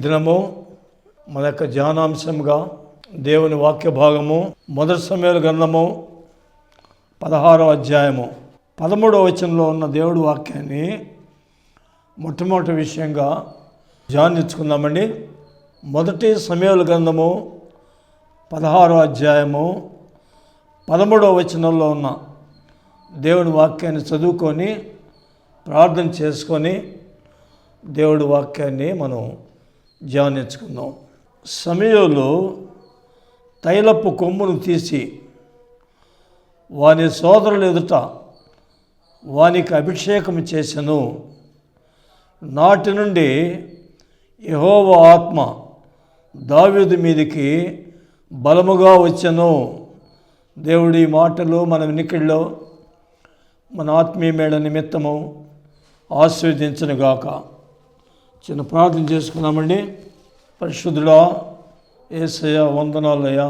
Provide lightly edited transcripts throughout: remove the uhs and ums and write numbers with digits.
దినము మన యొక్క ధ్యానాంశంగా దేవుని వాక్య భాగము 1 సమూయేలు గ్రంథము 16వ అధ్యాయము 13వ వచనంలో ఉన్న దేవుడి వాక్యాన్ని మొట్టమొదటి విషయంగా ధ్యానించుకుందామండి. 1 సమూయేలు గ్రంథము 16వ అధ్యాయము 13వ వచనంలో ఉన్న దేవుడి వాక్యాన్ని చదువుకొని ప్రార్థన చేసుకొని దేవుడి వాక్యాన్ని మనం ధ్యానించుకుందాం. సమూయేలు తైలపు కొమ్మును తీసి వాని సోదరుల ఎదుట వానికి అభిషేకం చేసెను. నాటి నుండి యెహోవా ఆత్మ దావీదు మీదికి బలముగా వచ్చెను. దేవుడి మాటలు మన వినికిడిలో మన ఆత్మీయ మేళ నిమిత్తము ఆశీర్వదించునుగాక. చిన్న ప్రార్థన చేసుకున్నామండి. పరిశుద్ధుడా యేసయ్య, వందనాలయ్యా.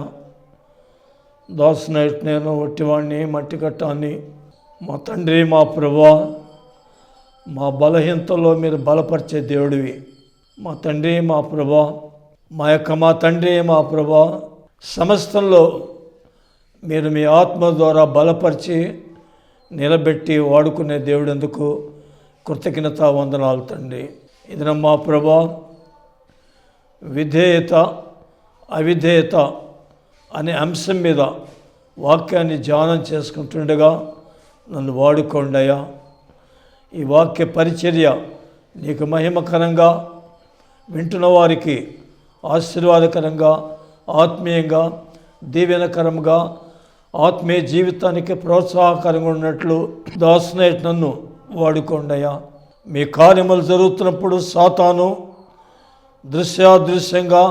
దాసునైట్ నేను ఒట్టివాణ్ణి, మట్టి కట్టాన్ని. మా తండ్రి, మా ప్రభువా, మా బలహీనతలో మీరు బలపరిచే దేవుడివి. మా తండ్రి, మా ప్రభువా, మా తండ్రి, మా ప్రభువా, సమస్తంలో మీరు మీ ఆత్మ ద్వారా బలపరిచి నిలబెట్టి వాడుకునే దేవుడందుకు కృతజ్ఞత వందనాలు తండ్రి. ఇది మా ప్రభువా, విధేయత అవిధేయత అనే అంశం మీద వాక్యాన్ని ధ్యానం చేసుకుంటుండగా నన్ను వాడుకోండి అయ్యా. ఈ వాక్య పరిచర్య నీకు మహిమకరంగా, వింటున్న వారికి ఆశీర్వాదకరంగా, ఆత్మీయంగా, దీవెనకరంగా, ఆత్మీయ జీవితానికి ప్రోత్సాహకరంగా ఉన్నట్లు దాసునైట్ నన్ను వాడుకోండి అయ్యా. మీ కార్యములు జరుగుతున్నప్పుడు సాతాను దృశ్యాదృశ్యంగా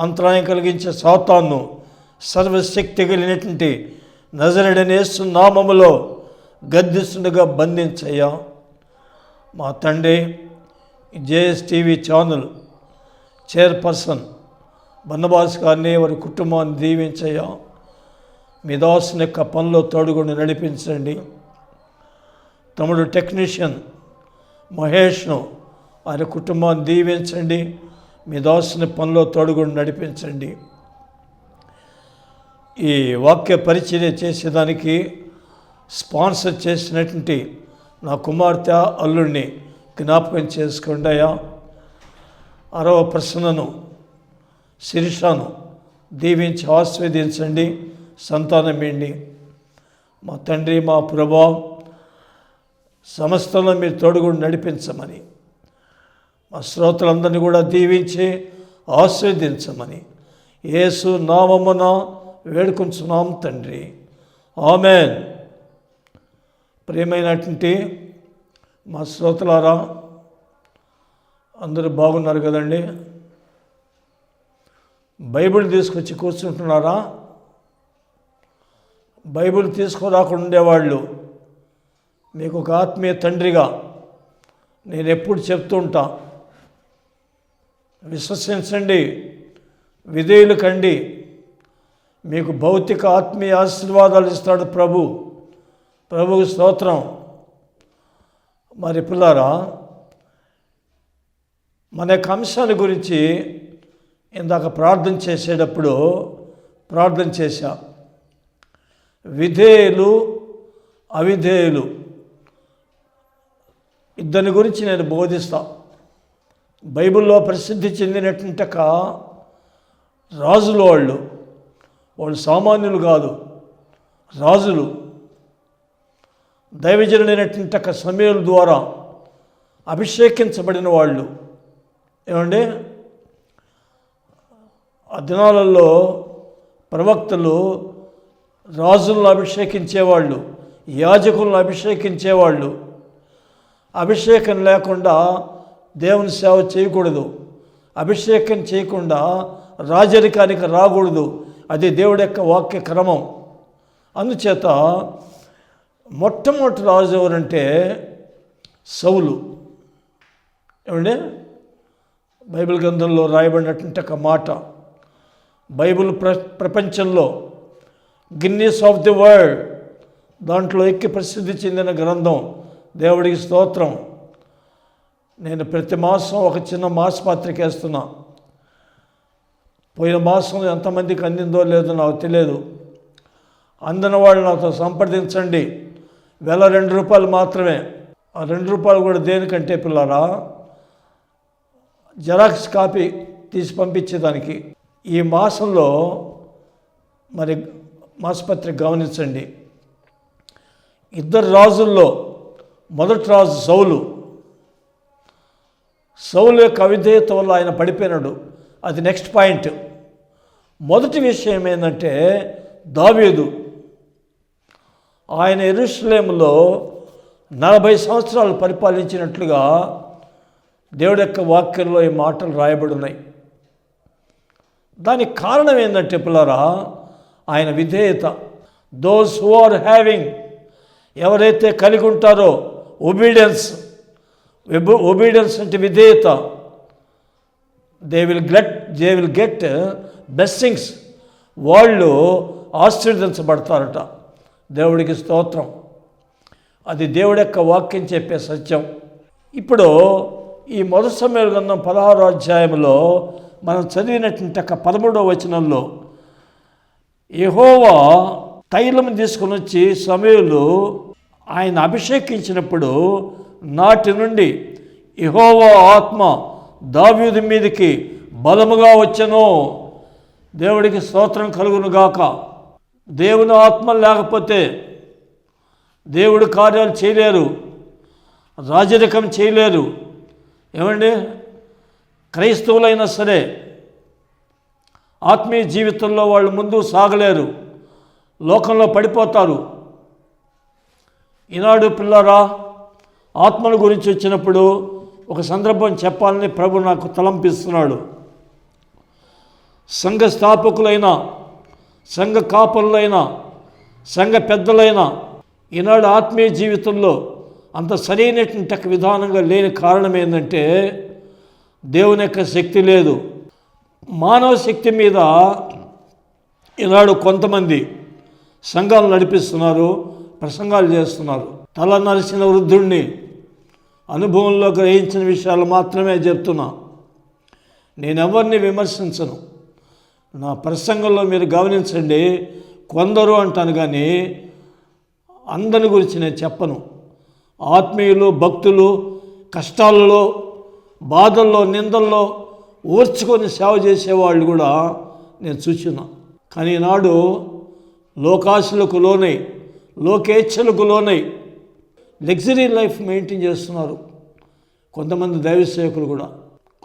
అంతరాయం కలిగించే సాతాను సర్వశక్తి కలిగినటువంటి నజరేయుడైన యేసు నామములో గద్దిస్తుండగా బంధించయ్యా. మా తండ్రి, JSTV ఛానల్ చైర్పర్సన్ బన్నబాస్ గారిని, వారి కుటుంబాన్ని దీవించయ్యా. మీ దాసుని యొక్క పనిలో తోడుగుండి నడిపించండి. తమ్ముడు టెక్నీషియన్ మహేష్ను, ఆయన కుటుంబాన్ని దీవించండి. మీ దాసుని పనిలో తోడుగుండి నడిపించండి. ఈ వాక్య పరిచర్య చేసేదానికి స్పాన్సర్ చేసినటువంటి నా కుమార్తె అల్లుడిని జ్ఞాపకం చేసుకోండి అయ్యా. 6వ ప్రసన్నను, శిరీషను దీవించి ఆశీర్వదించండి. సంతానం ఏండి. మా తండ్రి, మా ప్రభువా, సమస్తంలో మీరు తోడుగుండి నడిపించమని, మా శ్రోతలందరినీ కూడా దీవించి ఆశీర్వదించమని యేసు నామమున వేడుకొంచున్నాం తండ్రి, ఆమేన్. ప్రియమైనటువంటి మా శ్రోతలారా, అందరూ బాగున్నారు కదండి? బైబిల్ తీసుకొచ్చి కూర్చుంటున్నారా? బైబిల్ తీసుకురాకుండా ఉండేవాళ్ళు మీకు ఒక ఆత్మీయ తండ్రిగా నేను ఎప్పుడు చెప్తూ ఉంటా, విశ్వసించండి, విధేయులు కండి, మీకు భౌతిక ఆత్మీయ ఆశీర్వాదాలు ఇస్తాడు ప్రభువు స్తోత్రం. మరి పిల్లారా, మన యొక్క అంశాన్ని గురించి ఇందాక ప్రార్థన చేసేటప్పుడు ప్రార్థన చేశా. విధేయులు అవిధేయులు ఇద్దరి గురించి నేను బోధిస్తా. బైబిల్లో ప్రసిద్ధి చెందినటువంటి రాజులు, వాళ్ళు సామాన్యులు కాదు, రాజులు. దైవజనుడైనటువంటి సమూయేలు ద్వారా అభిషేకించబడిన వాళ్ళు. ఏమండి, ఆ దినాలలో ప్రవక్తలు రాజులను అభిషేకించేవాళ్ళు, యాజకులను అభిషేకించేవాళ్ళు. అభిషేకం లేకుండా దేవుని సేవ చేయకూడదు, అభిషేకం చేయకుండా రాజరికానికి రాకూడదు. అది దేవుడి యొక్క వాక్య క్రమం. అందుచేత మొట్టమొదటి రాజు ఎవరంటే సౌలు. ఏమండి, బైబిల్ గ్రంథంలో రాయబడినటువంటి ఒక మాట, బైబిల్ ప్రపంచంలో గిన్నీస్ ఆఫ్ ది వరల్డ్ దాంట్లో ఎక్కి ప్రసిద్ధి చెందిన గ్రంథం. దేవుడికి స్తోత్రం. నేను ప్రతి మాసం ఒక చిన్న మాసపత్రిక వేస్తున్నా. పోయిన మాసంలో ఎంతమందికి అందిందో లేదో నాకు తెలియదు. అందిన వాళ్ళు నాతో సంప్రదించండి. ₹2 మాత్రమే. ఆ ₹2 కూడా దేనికంటే పిల్లరా, జెరాక్స్ కాపీ తీసి పంపించేదానికి. ఈ మాసంలో మరి మాసపత్రిక గమనించండి. 2 రాజుల్లో మొదటి రాజు సౌలు యొక్క అవిధేయత వల్ల ఆయన పడిపోయినాడు. అది నెక్స్ట్ పాయింట్. మొదటి విషయం ఏంటంటే దావీదు ఆయన యెరూషలేములో 40 సంవత్సరాలు పరిపాలించినట్లుగా దేవుడి యొక్క వాక్యంలో ఈ మాటలు రాయబడి ఉన్నాయి. దానికి కారణం ఏంటంటే పిల్లరా, ఆయన విధేయత. దోస్ హూ ఆర్ హ్యావింగ్, ఎవరైతే కలిగి ఉంటారో ఒబీడియన్స్ అంటే విధేయత, దే విల్ గెట్ బ్లెస్సింగ్స్. వాళ్ళు ఆశీర్వదించబడతారట. దేవుడికి స్తోత్రం. అది దేవుడి యొక్క వాక్యం చెప్పే సత్యం. ఇప్పుడు ఈ మొదటి సమూయేలు గ్రంథం 16వ అధ్యాయంలో మనం చదివినటువంటి 13వ వచనంలో యెహోవా తైలం తీసుకుని వచ్చి సమూయేలు ఆయన అభిషేకించినప్పుడు నాటి నుండి యెహోవా ఆత్మ దావీదు మీదకి బలముగా వచ్చెను. దేవుడికి స్తోత్రం కలుగునుగాక. దేవుని ఆత్మ లేకపోతే దేవుడు కార్యాలు చేయలేరు, రాజరికం చేయలేరు. ఏమండి, క్రైస్తవులైనా సరే ఆత్మీయ జీవితంలో వాళ్ళు ముందు సాగలేరు, లోకంలో పడిపోతారు. ఈనాడు పిల్లరా, ఆత్మల గురించి వచ్చినప్పుడు ఒక సందర్భం చెప్పాలని ప్రభు నాకు తలంపిస్తున్నాడు. సంఘ స్థాపకులైన, సంఘ కాపరులైన, సంఘ పెద్దలైన ఈనాడు ఆత్మీయ జీవితంలో అంత సరైనటువంటి విధానంగా లేని కారణం ఏంటంటే దేవుని యొక్క శక్తి లేదు. మానవ శక్తి మీద ఈనాడు కొంతమంది సంఘాలు నడిపిస్తున్నారు, ప్రసంగాలు చేస్తున్నారు. తల నరిసిన వృద్ధుడిని అనుభవంలో గ్రహించిన విషయాలు మాత్రమే చెప్తున్నా. నేనెవరిని విమర్శించను. నా ప్రసంగంలో మీరు గమనించండి, కొందరు అంటాను కానీ అందరి గురించి నేను చెప్పను. ఆత్మీయులు, భక్తులు కష్టాలలో, బాధల్లో, నిందల్లో ఓర్చుకొని సేవ చేసేవాళ్ళు కూడా నేను చూస్తున్నా. కానీ ఈనాడు లోకాశలకు లోనై, లోకేచ్ఛలకు లోనై లగ్జరీ లైఫ్ మెయింటైన్ చేస్తున్నారు కొంతమంది దైవ సేవకులు కూడా.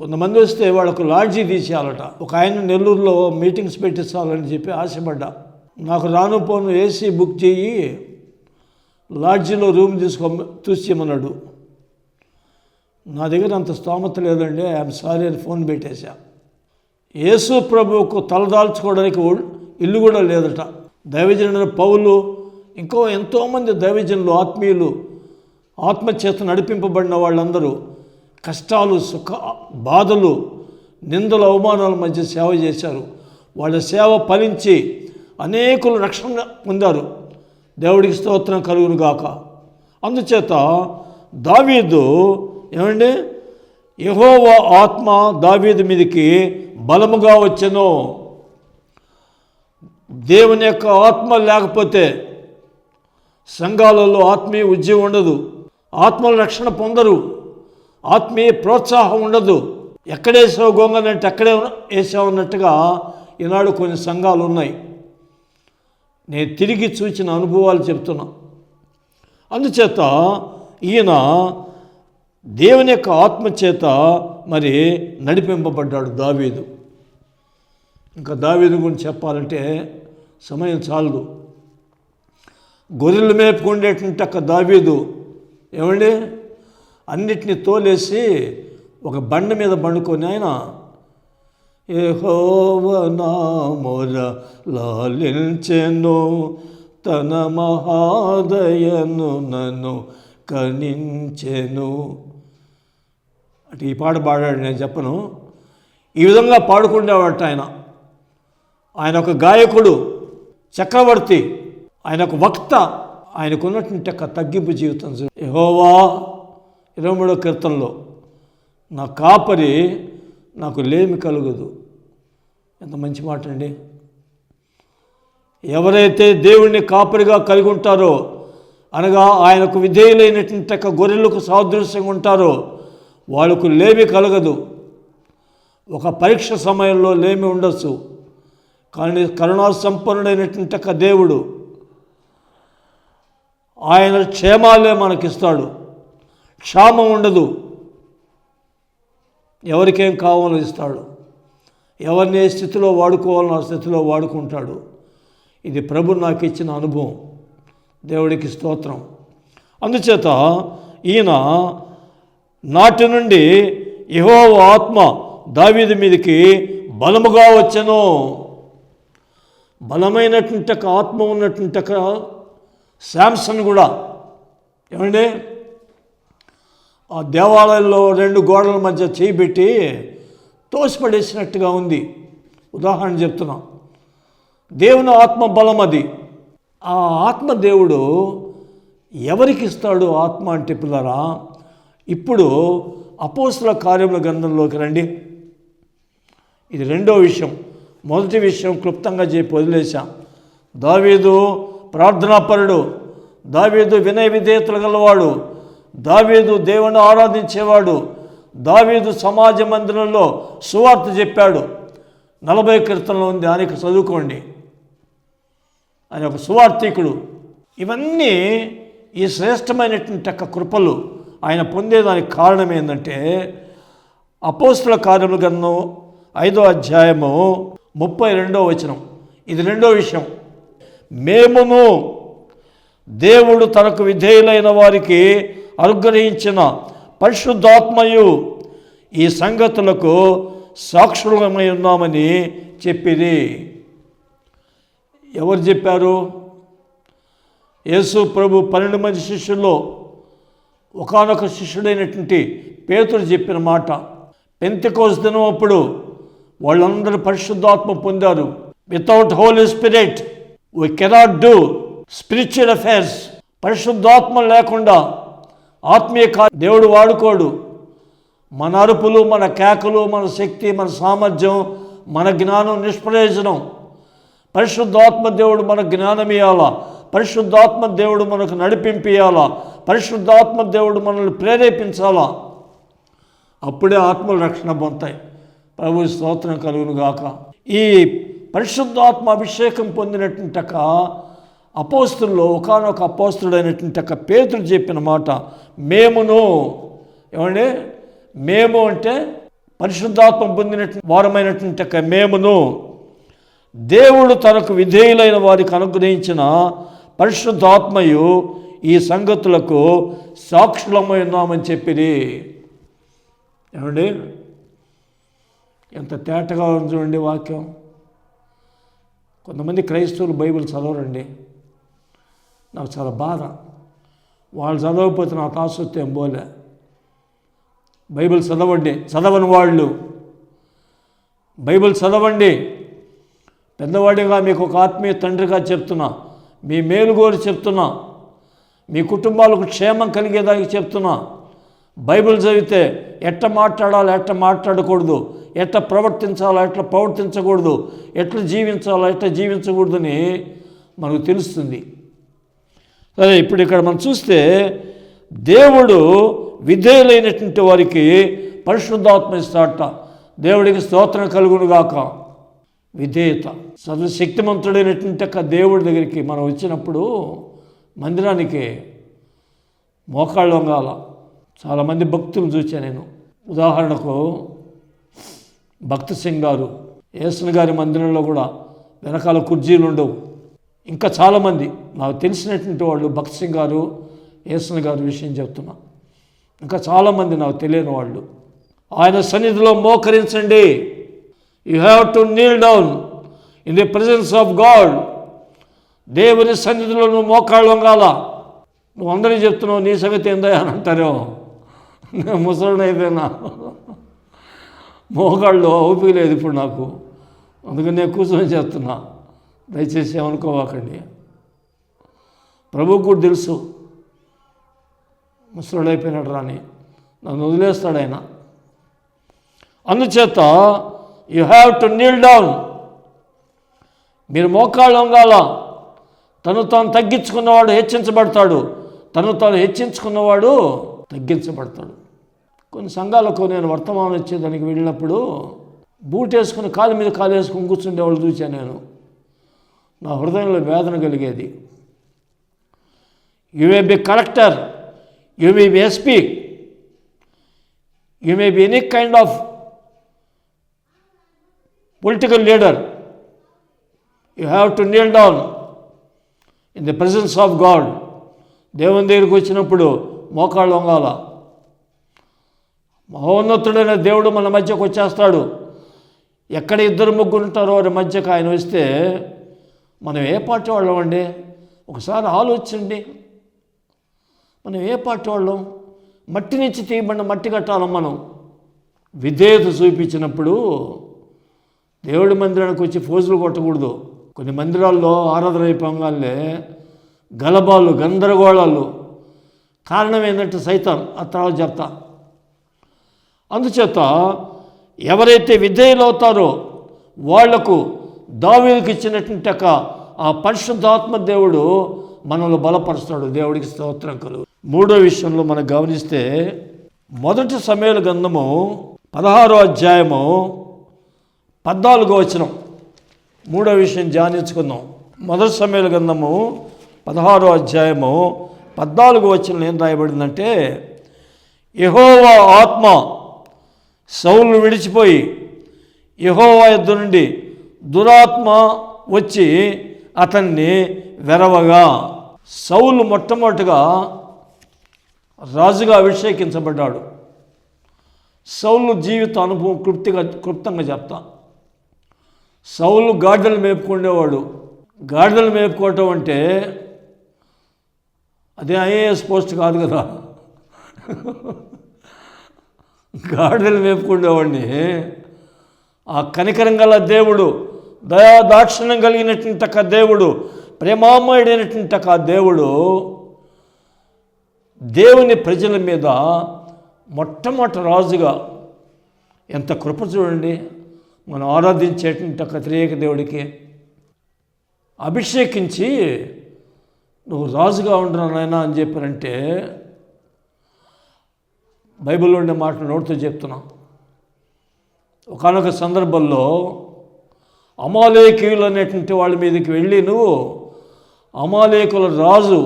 కొంతమంది వస్తే వాళ్ళకు లాడ్జీ తీసేయాలట. ఒక ఆయన నెల్లూరులో మీటింగ్స్ పెట్టించాలని చెప్పి ఆశపడ్డా. నాకు రాను పోను ఏసీ బుక్ చేయి, లాడ్జీలో రూమ్ చూసేయమన్నాడు. నా దగ్గర అంత స్తోమత లేదండి, ఐఎమ్ సారీ అని ఫోన్ పెట్టేశా. యేసు ప్రభువుకు తలదాల్చుకోవడానికి ఇల్లు కూడా లేదట. దైవజనుడు పౌలు, ఇంకో ఎంతోమంది దైవజనులు, ఆత్మీయులు, ఆత్మచేత నడిపింపబడిన వాళ్ళందరూ కష్టాలు, బాధలు, నిందలు, అవమానాల మధ్య సేవ చేశారు. వాళ్ళ సేవ ఫలించి అనేకులు రక్షణ పొందారు. దేవుడికి స్తోత్రం కలుగును గాక. అందుచేత దావీదు ఏమండి, యెహోవా ఆత్మ దావీదు మీదకి బలముగా వచ్చెను. దేవుని యొక్క ఆత్మ లేకపోతే సంఘాలలో ఆత్మీయ ఉద్యమం ఉండదు, ఆత్మల రక్షణ పొందరు, ఆత్మీయ ప్రోత్సాహం ఉండదు. ఎక్కడేసావు గొంగనంటే అక్కడే వేసావు అన్నట్టుగా ఈనాడు కొన్ని సంఘాలు ఉన్నాయి. నేను తిరిగి చూసిన అనుభవాలు చెప్తున్నా. అందుచేత ఈయన దేవుని యొక్క ఆత్మచేత మరి నడిపింపబడ్డాడు దావీదు. ఇంకా దావీదు గురించి చెప్పాలంటే సమయం చాలదు. గొర్రెలు మేపుకుండేటువంటి దావీదు ఏమండి, అన్నిటినీ తోలేసి ఒక బండ మీద పండుకొని ఆయన యెహోవా నా మొర లాలించెను, తన మహాదయను నన్ను కనించెను అంటే ఈ పాట పాడాడు. నేను చెప్పను, ఈ విధంగా పాడుకుండేవాట ఆయన. ఆయన ఒక గాయకుడు, చక్రవర్తి, ఆయన ఒక వక్త. ఆయనకున్నటువంటి ఒక తగ్గింపు జీవితం. యెహోవా 23వ కీర్తనలో, నా కాపరి నాకు లేమి కలుగదు. ఎంత మంచి మాట అండి. ఎవరైతే దేవుణ్ణి కాపరిగా కలిగి ఉంటారో, అనగా ఆయనకు విధేయులైనటువంటి గొర్రెలకు సాదృశ్యంగా ఉంటారో, వాళ్ళకు లేమి కలగదు. ఒక పరీక్ష సమయంలో లేమి ఉండొచ్చు, కానీ కరుణా సంపన్నుడైనటువంటి దేవుడు ఆయన క్షేమాలే మనకిస్తాడు. క్షామం ఉండదు. ఎవరికేం కావాలో ఇస్తాడు. ఎవరిని ఏ స్థితిలో వాడుకోవాలో ఆ స్థితిలో వాడుకుంటాడు. ఇది ప్రభు నాకు ఇచ్చిన అనుభవం. దేవుడికి స్తోత్రం. అందుచేత ఈయన నాటి నుండి యెహోవా ఆత్మ దావీదు మీదకి బలముగా వచ్చెను. బలమైనటువంటి ఆత్మ ఉన్నటువంటి శాంసన్ కూడా ఏమండి ఆ దేవాలయంలో 2 గోడల మధ్య చేయి పెట్టి తోసిపడేసినట్టుగా ఉంది. ఉదాహరణ చెప్తున్నా. దేవుని ఆత్మ బలం అది. ఆ ఆత్మ దేవుడు ఎవరికి ఇస్తాడు ఆత్మ అంటే పిల్లరా? ఇప్పుడు అపోస్తల కార్యముల గ్రంథంలోకి రండి. ఇది రెండో విషయం. మొదటి విషయం క్లుప్తంగా చెప్పి వదిలేశాం. దావీదు ప్రార్థనాపరుడు, దావీదు వినయ విధేయతలు గలవాడు, దావీదు దేవుని ఆరాధించేవాడు, దావీదు సమాజ మందిరంలో సువార్త చెప్పాడు. 40 కీర్తనలో ఉంది, ఆయనకు చదువుకోండి. ఆయన ఒక సువార్థికుడు. ఇవన్నీ ఈ శ్రేష్టమైనటువంటి కృపలు ఆయన పొందేదానికి కారణం ఏంటంటే అపోస్తల కార్యముల గ్రంథం 5వ అధ్యాయము 32వ వచనం. ఇది రెండో విషయం. మేమును దేవుడు తనకు విధేయులైన వారికి అనుగ్రహించిన పరిశుద్ధాత్మయు ఈ సంగతులకు సాక్షులమై ఉన్నామని చెప్పిరి. ఎవరు చెప్పారు? యేసు ప్రభు 12 మంది శిష్యుల్లో ఒకానొక శిష్యుడైనటువంటి పేతురు చెప్పిన మాట. పెంతెకోస్తు దినం అప్పుడు వాళ్ళందరూ పరిశుద్ధాత్మ పొందారు. Without holy spirit we cannot do spiritual affairs. పరిశుద్ధాత్మ లేకుండా ఆత్మీయ దేవుడు వాడుకోడు. మన అరుపులు, మన కేకలు, మన శక్తి, మన సామర్థ్యం, మన జ్ఞానం నిష్ప్రయోజనం. పరిశుద్ధాత్మ దేవుడు మనకు జ్ఞానం ఇవ్వాలా, పరిశుద్ధాత్మ దేవుడు మనకు నడిపింపియాలా, పరిశుద్ధాత్మ దేవుడు మనల్ని ప్రేరేపించాలా. అప్పుడే ఆత్మల రక్షణ పొందుతాయి. ప్రభు స్తోత్రం కలుగును గాక. ఈ పరిశుద్ధాత్మ అభిషేకం పొందినటువంటి అపోస్తుల్లో ఒకానొక అపోస్తుడైనటువంటి పేతురు చెప్పిన మాట మేమును. ఏమండి? మేము అంటే పరిశుద్ధాత్మ పొందినటువంటి వారమైనటువంటి మేమును దేవుడు తనకు విధేయులైన వారికి అనుగ్రహించిన పరిశుద్ధాత్మయు ఈ సంగతులకు సాక్షులమై ఉన్నామని చెప్పిరి. ఏమండి? ఎంత తేటగా ఉంది చూడండి వాక్యం. కొంతమంది క్రైస్తవులు బైబిల్ చదవరండి. నాకు చాలా బాధ. వాళ్ళు చదవకపోతే నాకు ఆసక్తి ఏం పోలే. బైబిల్ చదవండి. చదవని వాళ్ళు బైబిల్ చదవండి. పెద్దవాడిగా మీకు ఒక ఆత్మీయ తండ్రిగా చెప్తున్నా, మీ మేలు కోరి చెప్తున్నా, మీ కుటుంబాలకు క్షేమం కలిగేదానికి చెప్తున్నా. బైబిల్ చదివితే ఎట్ట మాట్లాడాలో ఎట్ట మాట్లాడకూడదు, ఎట్ట ప్రవర్తించాలో ఎట్లా ప్రవర్తించకూడదు, ఎట్లా జీవించాలో ఎట్లా జీవించకూడదని మనకు తెలుస్తుంది. సరే, ఇప్పుడు ఇక్కడ మనం చూస్తే దేవుడు విధేయులైనటువంటి వారికి పరిశుద్ధాత్మ ఇస్తాడట. దేవుడికి స్తోత్రం కలుగును గాక. విధేయత. సర్వశక్తిమంతుడైనటువంటి దేవుడి దగ్గరికి మనం వచ్చినప్పుడు మందిరానికి మోకాళ్ళు వంగాల. చాలామంది భక్తులు చూశాను నేను. ఉదాహరణకు భక్త సింగ్ గారు, యేసన్ గారి మందిరంలో కూడా వెనకాల కుర్చీలు ఉండవు. ఇంకా చాలామంది నాకు తెలిసినటువంటి వాళ్ళు భక్త సింగ్ గారు, యేసన్ గారి విషయం చెప్తున్నా. ఇంకా చాలామంది నాకు తెలియని వాళ్ళు. ఆయన సన్నిధిలో మోకరించండి. You have to kneel down in the presence of God. దేవుని సన్నిధిలో నువ్వు మోకాళ్ళు వంగాల. నువ్వు అందరికీ చెప్తున్నావు, నీ సంగతి ఏందా అని అంటారో. నేను ముసలిని అయిపోయినా, మోకాళ్ళు ఓపిక లేదు ఇప్పుడు నాకు. అందుకని నేను కూర్చొని చేస్తున్నా. దయచేసి ఏమనుకోవాకండి. ప్రభువుకు కూడా తెలుసు ముసలుడు అయిపోయినాడు రాని, నన్ను వదిలేస్తాడు ఆయన. అందుచేత you have to kneel down మీరు మోకాళ్ళు వంగాల. తను తాను తగ్గించుకున్నవాడు హెచ్చించబడతాడు, తను తాను హెచ్చించుకున్నవాడు తగ్గించబడతాడు. కొన్ని సంఘాలకు నేను వర్తమానం వచ్చేదానికి వెళ్ళినప్పుడు బూట్ వేసుకుని కాలు మీద కాలు వేసుకుని కూర్చుండేవాళ్ళు చూశాను. నేను నా హృదయంలో వేదన కలిగేది. You may be collector, you may be SP, you may be any kind of political leader. You have to kneel down in the presence of God. దేవుని దగ్గరికి వచ్చినప్పుడు మోకాళ్ళు వంగాల. మహోన్నతుడైన దేవుడు మన మధ్యకు వచ్చేస్తాడు. ఎక్కడ ఇద్దరు ముగ్గురు ఉంటారో వారి మధ్యకు ఆయన వస్తే మనం ఏ పార్టీ వాళ్ళం అండి? ఒకసారి ఆలోచించండి. మనం ఏ పార్టీ వాళ్ళం? మట్టి నుంచి తీయబడిన మట్టి కట్టాలం. మనం విధేయత చూపించినప్పుడు దేవుడి మందిరానికి వచ్చి ఫోజులు కొట్టకూడదు. కొన్ని మందిరాల్లో ఆరాధన అయిపోగానే గలబాలు, గందరగోళాలు. కారణం ఏంటంటే సైతాన్. ఆ తర్వాత చెప్తా. అందుచేత ఎవరైతే విధేయులవుతారో వాళ్లకు దావీదుకు ఇచ్చినటువంటి ఆ పరిశుద్ధాత్మ దేవుడు మనల్ని బలపరుస్తాడు. దేవుడికి స్తోత్రం కలుగు. మూడో విషయంలో మనం గమనిస్తే మొదటి సమూయేలు గ్రంథము 16వ అధ్యాయము 14వ వచనం. మూడో విషయం ధ్యానించుకుందాం. మొదటి సమూయేలు గ్రంథము 16వ అధ్యాయము 14వ వచనం ఏం రాయబడిందంటే, యెహోవా ఆత్మ సౌలును విడిచిపోయి యెహోవా యొద్ద నుండి దురాత్మ వచ్చి అతన్ని వెరవగా. సౌలు మొట్టమొదటిగా రాజుగా అభిషేకించబడ్డాడు. సౌలు జీవిత అనుభవం క్లుప్తంగా చెప్తా. సౌలు గాడిదలు మేపుకునేవాడు. గాడిదలు మేపుకోవటం అంటే అదే ఐఏఎస్ పోస్ట్ కాదు కదా. గాడిదలు మేపుకునేవాడిని. ఆ కనికరం గల దేవుడు, దయా దాక్షిణ్యం కలిగినటువంటి దేవుడు, ప్రేమామయుడైనటువంటి ఆ దేవుడు దేవుని ప్రజల మీద మొట్టమొదటి రాజుగా ఎంత కృప చూడండి. మనం ఆరాధించేటువంటి త్రియేక దేవుడికి అభిషేకించి నువ్వు రాజుగా ఉండరా నాయనా అని చెప్పారంటే బైబిల్లో ఉండే మాటలు నోటితో చెప్తున్నా. ఒకానొక సందర్భంలో అమాలేకీయులు అనేటువంటి వాళ్ళ మీదకి వెళ్ళి నువ్వు అమాలేకుల రాజు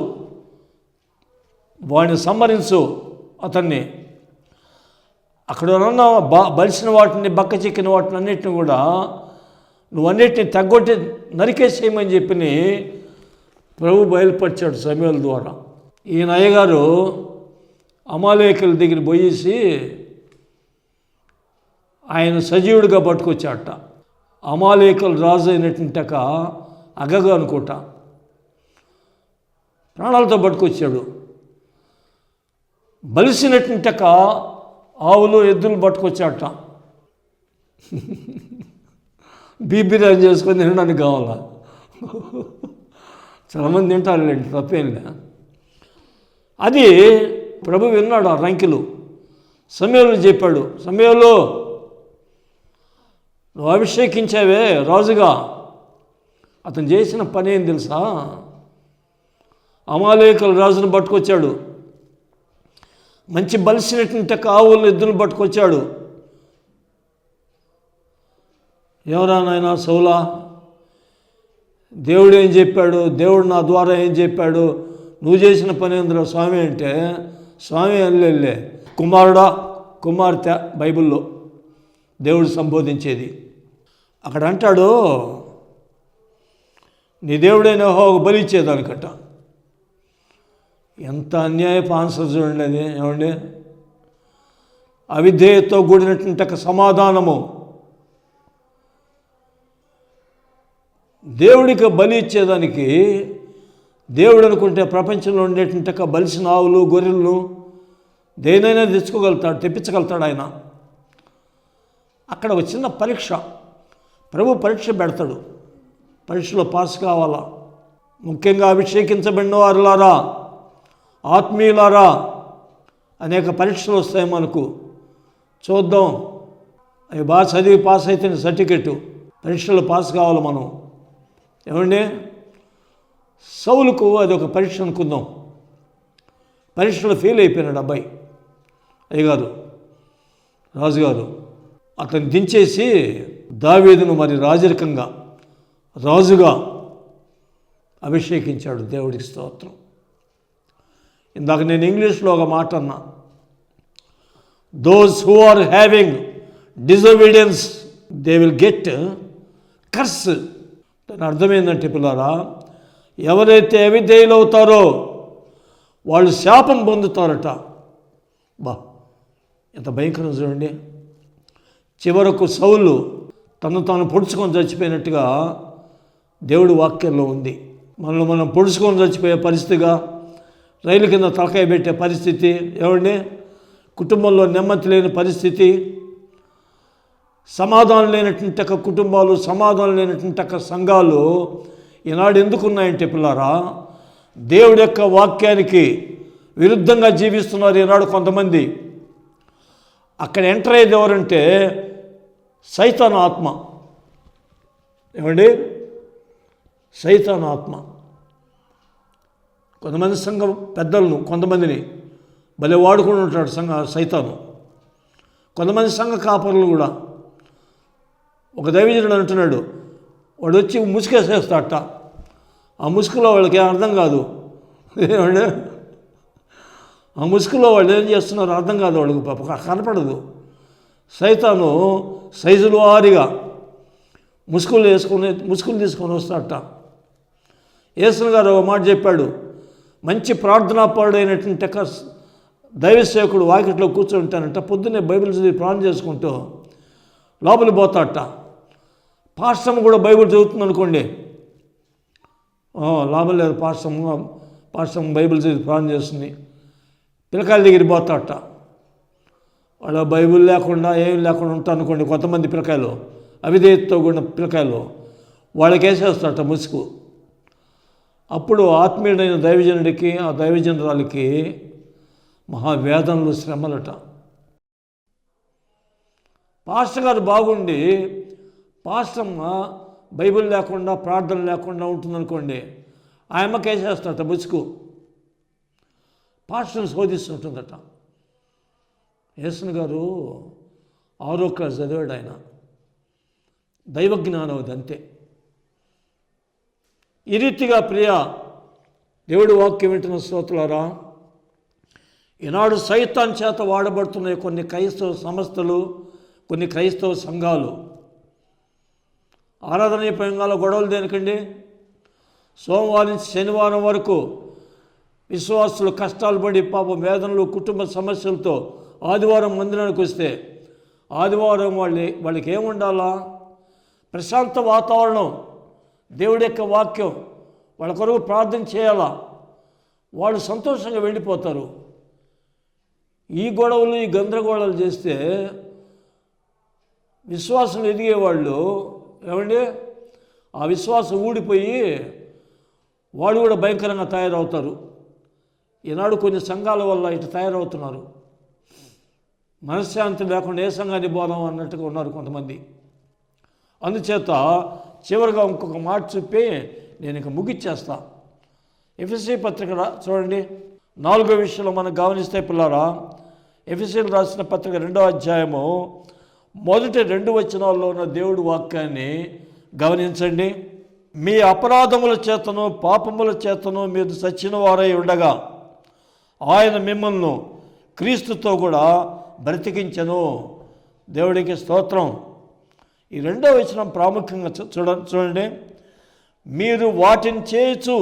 వాడిని సంహరించు అతన్ని. అక్కడ ఉన్న బలిసిన వాటిని, బక్క చిక్కిన వాటిని అన్నిటిని కూడా నువ్వు అన్నిటిని తగ్గొట్టి నరికేసేయమని చెప్పి ప్రభు బయలుపరిచాడు సమూయేలు ద్వారా. ఈయన అయ్యగారు అమాలేకుల దగ్గర పోయేసి ఆయన సజీవుడిగా పట్టుకొచ్చాట. అమాలేకుల రాజు అయినటువంటి అగగ అనుకుంటా ప్రాణాలతో పట్టుకొచ్చాడు. బలిసినటువంటి ఆవులు, ఎద్దులు పట్టుకొచ్చాట. బిర్యానీ చేసుకొని తినడానికి కావాలా? చాలామంది తింటారులేండి, తప్పేంలే. అది ప్రభు విన్నాడు. ఆ రంకెలు సమూయేలు చెప్పాడు, సమూయేలు నువ్వు అభిషేకించావే రాజుగా, అతను చేసిన పని ఏం తెలుసా? అమాలేకుల రాజును పట్టుకొచ్చాడు. మంచి బలిసినటువంటి ఆవులు, ఎద్దులు పట్టుకొచ్చాడు. ఎవరా నాయనా సౌలా, దేవుడు ఏం చెప్పాడు? దేవుడు నా ద్వారా ఏం చెప్పాడు? నువ్వు చేసిన పని ఏందిరా స్వామి అంటే, స్వామి అల్లెళ్ళే కుమారుడా, కుమార్తె బైబిల్లో దేవుడు సంబోధించేది. అక్కడ అంటాడు, నీ దేవుడైన యెహోవాకు బలి ఇచ్చేదానికట. ఎంత అన్యాయపు ఆన్సర్ చూడండి అది. ఏమండి, అవిధేయతో కూడినటువంటి సమాధానము. దేవుడికి బలి ఇచ్చేదానికి దేవుడు అనుకుంటే ప్రపంచంలో ఉండేటువంటి బలిసిన ఆవులు, గొర్రెలను దేనైనా తెచ్చుకోగలుగుతాడు, తెప్పించగలుగుతాడు ఆయన. అక్కడ ఒక చిన్న పరీక్ష, ప్రభు పరీక్ష పెడతాడు. పరీక్షలో పాస్ కావాలా. ముఖ్యంగా అభిషేకించబడిన వారులారా, ఆత్మీయులారా, అనేక పరీక్షలు వస్తాయి మనకు. చూద్దాం, అవి బాగా చదివి పాస్ అయితే సర్టిఫికెట్. పరీక్షలో పాస్ కావాలి మనం. ఏమండి, సౌలుకు అది ఒక పరీక్ష అనుకుందాం. పరీక్షలో ఫెయిల్ అయిపోయినాడు అబ్బాయి. అయ్యగారు, రాజుగారు అతన్ని దించేసి దావీదును మరి రాజరికంగా రాజుగా అభిషేకించాడు. దేవుడికి స్తోత్రం. ఇందాక నేను ఇంగ్లీష్లో ఒక మాట అన్నా, those who are having disobedience they will get curse. దాని అర్థమైందంటే పిల్లారా, ఎవరైతే అవిధేయులు అవుతారో వాళ్ళు శాపం పొందుతారట. ఎంత భయంకరం చూడండి. చివరకు సౌలు తను తాను పొడుచుకొని చచ్చిపోయినట్టుగా దేవుడి వాక్యంలో ఉంది. మనల్ని మనం పొడుచుకొని చచ్చిపోయే పరిస్థితిగా, రైలు కింద తలకాయ పెట్టే పరిస్థితి, ఏమండి, కుటుంబంలో నెమ్మది లేని పరిస్థితి, సమాధానం లేనటువంటి కుటుంబాలు, సమాధానం లేనటువంటి సంఘాలు ఈనాడు ఎందుకున్నాయంటే పిల్లారా, దేవుడి యొక్క వాక్యానికి విరుద్ధంగా జీవిస్తున్నారు ఈనాడు కొంతమంది. అక్కడ ఎంటర్ అయ్యేది ఎవరంటే సైతాను ఆత్మ. ఏమండి, సైతాను ఆత్మ. కొంతమంది సంఘ పెద్దలను, కొంతమందిని భలే వాడుకుని ఉంటాడు సైతాను. కొంతమంది సంఘ కాపరులు కూడా. ఒక దైవజనుడు అంటున్నాడు, వాడు వచ్చి ముసుకేసేస్తాడట. ఆ ముసుగులో వాళ్ళకి ఏం అర్థం కాదు. ఏమంటే ఆ ముసుగులో వాళ్ళు ఏం చేస్తున్నారో అర్థం కాదు, వాళ్ళకి కనపడదు. సైతాను సైజులు వారీగా ముసుగులు తీసుకొని వస్తాడట. యేసు గారు ఒక మాట చెప్పాడు, మంచి ప్రార్థనాపరుడైనటువంటి దైవ సేవకుడు వాకిట్లో కూర్చుంటానంట, పొద్దున్నే బైబిల్ చదివి ప్రార్థన చేసుకుంటూ లోపలికి పోతాడట. పాస్టమ్ కూడా బైబిల్ చదువుతుంది అనుకోండి, లాభం లేదు, పాస్టమ్ బైబిల్ చదివి ప్రార్థన చేస్తుంది, పిల్లకాయల దగ్గర పోతాడట. వాళ్ళ బైబిల్ లేకుండా ఏం లేకుండా ఉంటారు అనుకోండి కొంతమంది పిల్లకాయలు, అవిధేయతతో కూడిన పిల్లకాయలు, వాళ్ళకి వేసేస్తాడట ముసుగు. అప్పుడు ఆత్మీయుడైన దైవజనుడికి, ఆ దైవజనురాలకి మహావేదనలు, శ్రమలట. పాస్టర్ గారు బాగుండి పాస్టమ్మ బైబిల్ లేకుండా, ప్రార్థన లేకుండా ఉంటుందనుకోండి, ఆ అమ్మకి వేసేస్తాడట ముసుగు. పాస్టర్ని శోధిస్తుంటుందట. యేసు గారు 6వ క్లాస్ చదివాడు ఆయన. దైవజ్ఞానం అది అంతే. ఈ రీతిగా ప్రియ దేవుడి వాక్యం వింటున్న శ్రోతలారా, ఈనాడు సైతాన్ చేత వాడబడుతున్న కొన్ని క్రైస్తవ సంస్థలు, కొన్ని క్రైస్తవ సంఘాలు. ఆరాధనీయంగా గొడవలు దేనికండి? సోమవారం నుంచి శనివారం వరకు విశ్వాసులు కష్టాలు పడి పాపం వేదనలు, కుటుంబ సమస్యలతో ఆదివారం మందిరానికి వస్తే ఆదివారం వాళ్ళకి ఏముండాలా? ప్రశాంత వాతావరణం, దేవుడి యొక్క వాక్యం, వాళ్ళ కొరకు ప్రార్థన చేయాలా, వాళ్ళు సంతోషంగా వెళ్ళిపోతారు. ఈ గొడవలు, ఈ గందరగోళాలు చేస్తే విశ్వాసం ఎదిగేవాళ్ళు, ఏమండి, ఆ విశ్వాసం ఊడిపోయి వాళ్ళు కూడా భయంకరంగా తయారవుతారు. ఈనాడు కొన్ని సంఘాల వల్ల ఇటు తయారవుతున్నారు. మనశ్శాంతి లేకుండా ఏ సంఘాన్ని పోదాం అన్నట్టుగా ఉన్నారు కొంతమంది. అందుచేత చివరిగా ఇంకొక మాట చెప్పి నేను ఇక ముగిచ్చేస్తా. ఎఫెసీ పత్రిక చూడండి, 4వ విషయంలో మనం గమనిస్తే పిల్లారా, ఎఫెసీలు రాసిన పత్రిక 2వ అధ్యాయము మొదటి 2 వచనాల్లో ఉన్న దేవుడి వాక్యాన్ని గమనించండి. మీ అపరాధముల చేతను, పాపముల చేతను మీరు చచ్చిన వారై ఉండగా ఆయన మిమ్మల్ని క్రీస్తుతో కూడా బ్రతికించెను. దేవుడికి స్తోత్రం. ఈ 2వ వచనం ప్రాముఖ్యంగా చూడండి. మీరు వాటిని చేయొచ్చు.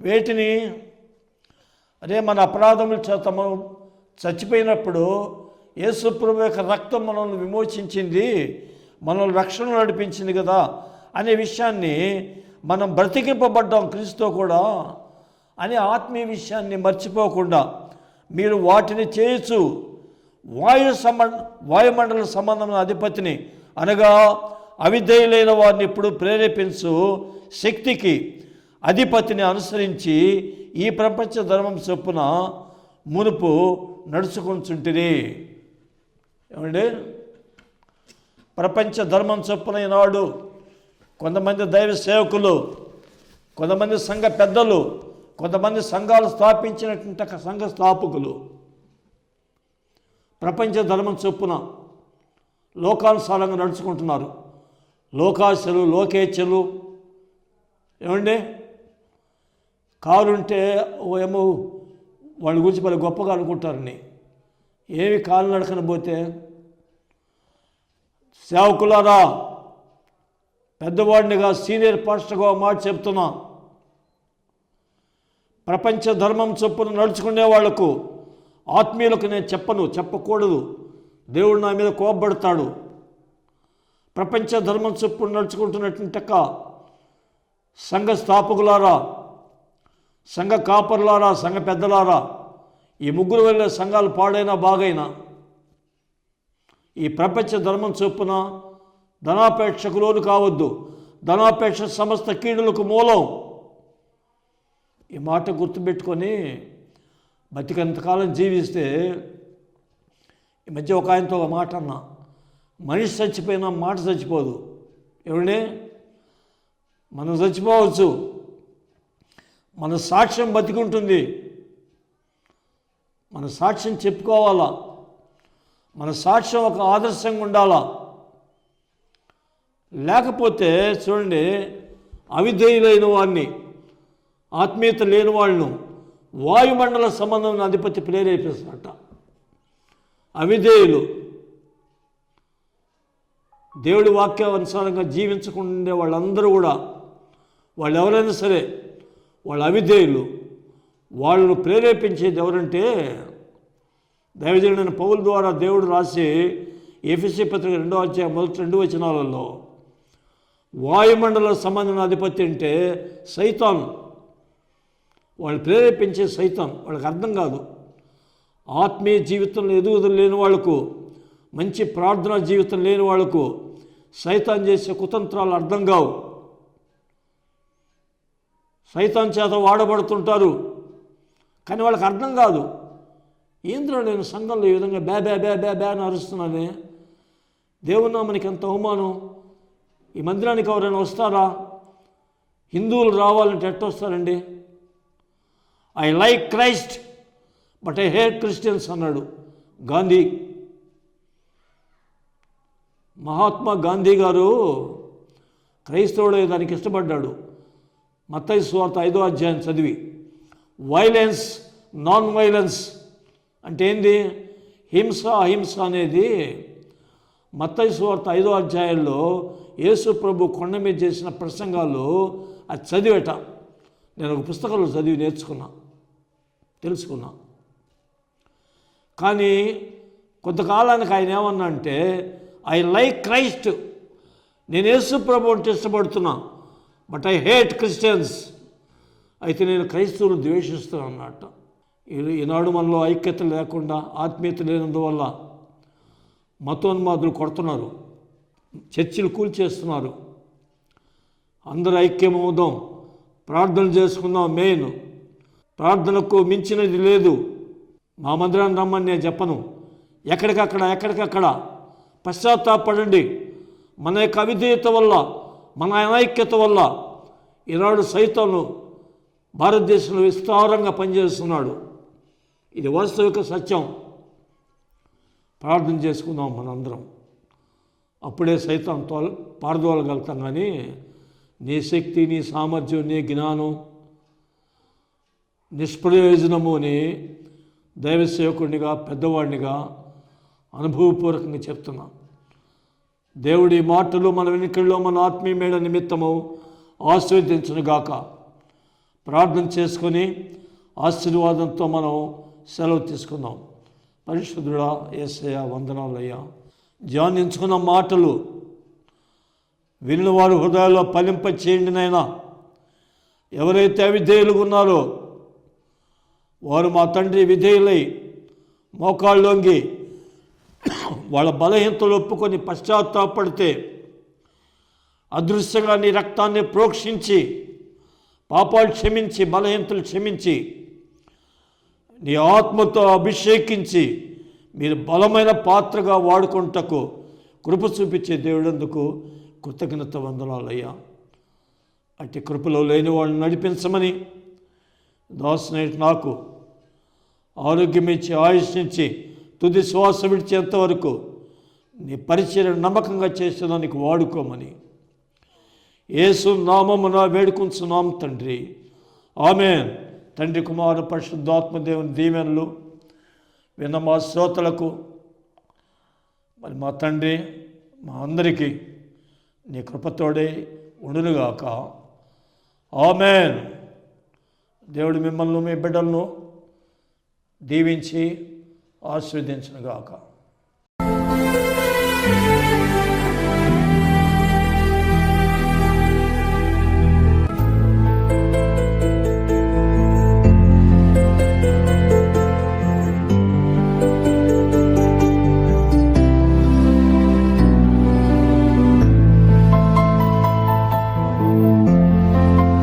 వేటిని? అదే మన అపరాధముల చేత మనం చచ్చిపోయినప్పుడు యేసు ప్రభువు యొక్క రక్తం మనల్ని విమోచించింది, మనల్ని రక్షణ నడిపించింది కదా అనే విషయాన్ని, మనం బ్రతికింపబడ్డాం క్రీస్తుతో కూడా అనే ఆత్మీయ విషయాన్ని మర్చిపోకుండా మీరు వాటిని చేయొచ్చు. వాయుమండల సంబంధమైన అధిపతిని అనగా అవిధేయులైన వారిని ఇప్పుడు ప్రేరేపించు శక్తికి అధిపతిని అనుసరించి ఈ ప్రపంచ ధర్మం చొప్పున మునుపు నడుచుకుంటుంటిరి. ఏమండి, ప్రపంచ ధర్మం చొప్పున ఈనాడు కొంతమంది దైవ సేవకులు, కొంతమంది సంఘ పెద్దలు, కొంతమంది సంఘాలు స్థాపించినటువంటి సంఘ స్థాపకులు ప్రపంచ ధర్మం చొప్పున లోకానుసారంగా నడుచుకుంటున్నారు. లోకాశలు, లోకేచ్ఛలు, ఏమండి, కారుంటే ఏమో వాళ్ళ గురించి వాళ్ళు గొప్పగా అనుకుంటారని, ఏమి కాలు నడకన పోతే. సేవకులారా, పెద్దవాడినిగా సీనియర్ పాస్టర్గా మాట చెప్తున్నా, ప్రపంచ ధర్మం చొప్పున నడుచుకునే వాళ్లకు, ఆత్మీయులకు నేను చెప్పకూడదు. దేవుడు నా మీద కోపపడతాడు. ప్రపంచ ధర్మం చొప్పున నడుచుకుంటున్నటువంటి సంఘ స్థాపకులారా, సంఘ కాపరులారా, సంఘ పెద్దలారా, ఈ ముగ్గురు వెళ్ళే సంఘాలు పాడైనా బాగైనా ఈ ప్రపంచ ధర్మం చొప్పున ధనాపేక్షకు లోను కావద్దు. ధనాపేక్ష సమస్త కీడులకు మూలం. ఈ మాట గుర్తుపెట్టుకొని బతికంతకాలం జీవిస్తే, ఈ మధ్య ఒక ఆయనతో ఒక మాట అన్నా, మనిషి చచ్చిపోయినా మాట చచ్చిపోదు. ఏమండి, మనం చచ్చిపోవచ్చు, మన సాక్ష్యం బతికుంటుంది. మన సాక్ష్యం చెప్పుకోవాలా, మన సాక్ష్యం ఒక ఆదర్శంగా ఉండాలా. లేకపోతే చూడండి, అవిధేయులైన వారిని, ఆత్మీయత లేని వాళ్ళను వాయుమండల సంబంధం అధిపతి ప్రేరేపిస్తారట. అవిధేయులు, దేవుడి వాక్యానుసారంగా జీవించకుండా వాళ్ళందరూ కూడా, వాళ్ళు ఎవరైనా సరే వాళ్ళు అవిధేయులు. వాళ్ళను ప్రేరేపించేది ఎవరంటే, దైవజనుడైన పౌలు ద్వారా దేవుడు రాసి ఎఫెసీ పత్రిక 2వ అధ్యాయం మొదటి 2 వచనాలలో వాయుమండల సంబంధం అధిపతి అంటే సైతాన్. వాళ్ళు ప్రేరేపించే సైతాన్. వాళ్ళకి అర్థం కాదు. ఆత్మీయ జీవితంలో ఎదుగుదల లేని వాళ్లకు, మంచి ప్రార్థనా జీవితం లేని వాళ్లకు సైతాన్ చేసే కుతంత్రాలు అర్థం కావు. సైతాన్ చేత వాడబడుతుంటారు, కానీ వాళ్ళకి అర్థం కాదు. ఏంద్రా నేను సంఘంలో ఈ విధంగా బ్యా బ్యా బ్యా బ్యా బ్యా అని అరుస్తున్నానే, దేవున్నా మనకి ఎంత అవమానం. ఈ మందిరానికి ఎవరైనా వస్తారా? హిందువులు రావాలంటే ఎట్ట వస్తారండి? I like Christ but I hate Christians అన్నాడు గాంధీ. మహాత్మా గాంధీ గారు క్రైస్తవుడు దానికి ఇష్టపడ్డాడు. మత్తయి సువార్త 5వ అధ్యాయం చదివి, వైలెన్స్, నాన్ వైలెన్స్ అంటే ఏంది? హింస, అహింస అనేది మత్తయి సువార్త 5వ అధ్యాయంలో యేసు ప్రభు కొండ మీద చేసిన ప్రసంగాలు అది చదివేట. నేను ఒక పుస్తకంలో చదివి తెలుసుకున్నా. కానీ కొంతకాలానికి ఆయన ఏమన్నా అంటే, ఐ లైక్ క్రైస్ట్, నేను యేసు ప్రభు అంటే ఇష్టపడుతున్నా, బట్ ఐ హేట్ క్రిస్టియన్స్, అయితే నేను క్రైస్తవులు ద్వేషిస్తున్నాను అన్నట్ట. ఈనాడు మనలో ఐక్యత లేకుండా, ఆత్మీయత లేనందువల్ల మతోన్మాదులు కొడుతున్నారు, చర్చిలు కూల్చేస్తున్నారు. అందరూ ఐక్యమవుదాం, ప్రార్థన చేసుకుందాం. మెయిన్ ప్రార్థనకు మించినది లేదు. మా మందిరాన్ని రమ్మని నేను చెప్పను. ఎక్కడికక్కడ పశ్చాత్తాపడండి. మన యొక్క అవిధేయత వల్ల, మన అనైక్యత వల్ల ఈనాడు సైతాను భారతదేశంలో విస్తారంగా పనిచేస్తున్నాడు. ఇది వాస్తవిక సత్యం. ప్రార్థన చేసుకుందాం మనందరం, అప్పుడే సైతాన్ పారదోలగలుగుతాం. కానీ నీ శక్తి, నీ సామర్థ్యం, నీ జ్ఞానం నిష్ప్రయోజనము అని దైవ సేవకుడిగా, పెద్దవాడినిగా అనుభవపూర్వకంగా చెప్తున్నా. దేవుడి మాటలు మన వెనుకల్లో మన ఆత్మీయమైన నిమిత్తము ఆశీర్వదించునుగాక. ప్రార్థన చేసుకొని ఆశీర్వాదంతో మనం సెలవు తీసుకుందాం. పరిశుద్ధుడా యేసయ్యా, వందనాలయ్యా. ధ్యానించుకున్న మాటలు వినిన వారి హృదయాల్లో ఫలింప చేయండి నాయనా. ఎవరైతే అవిధేయులుగా ఉన్నారో వారు మా తండ్రి విధేయులై మోకాళ్ళొంగి వాళ్ళ బలహీనతలు ఒప్పుకొని పశ్చాత్తాపడితే అదృశ్యంగా నీ రక్తాన్ని ప్రోక్షించి, పాపాలు క్షమించి, బలహీనతలు క్షమించి, నీ ఆత్మతో అభిషేకించి మీరు బలమైన పాత్రగా వాడుకుంటకు కృప చూపించే దేవుడందుకు కృతజ్ఞత వందనాలయ్యా. అట్టి కృపలో లేని వాళ్ళని నడిపించమని, దాసునైన నాకు ఆరోగ్యం ఇచ్చి ఆయుష్నించి తుది శ్వాస విడిచేంత వరకు నీ పరిచర్య నమ్మకంగా చేసేదానికి వాడుకోమని యేసు నామమున వేడుకుంటున్నాం తండ్రి. ఆమేన్. తండ్రి, కుమార, పరిశుద్ధాత్మ దేవుని దీవెనలు విన్న మా శ్రోతలకు, మరి మా తండ్రి, మా అందరికీ నీ కృపతోడే ఉండునుగాక. ఆమేన్. దేవుడు మిమ్మల్ని, మీ బిడ్డలను దీవించి ఆశీర్వదించునుగాక.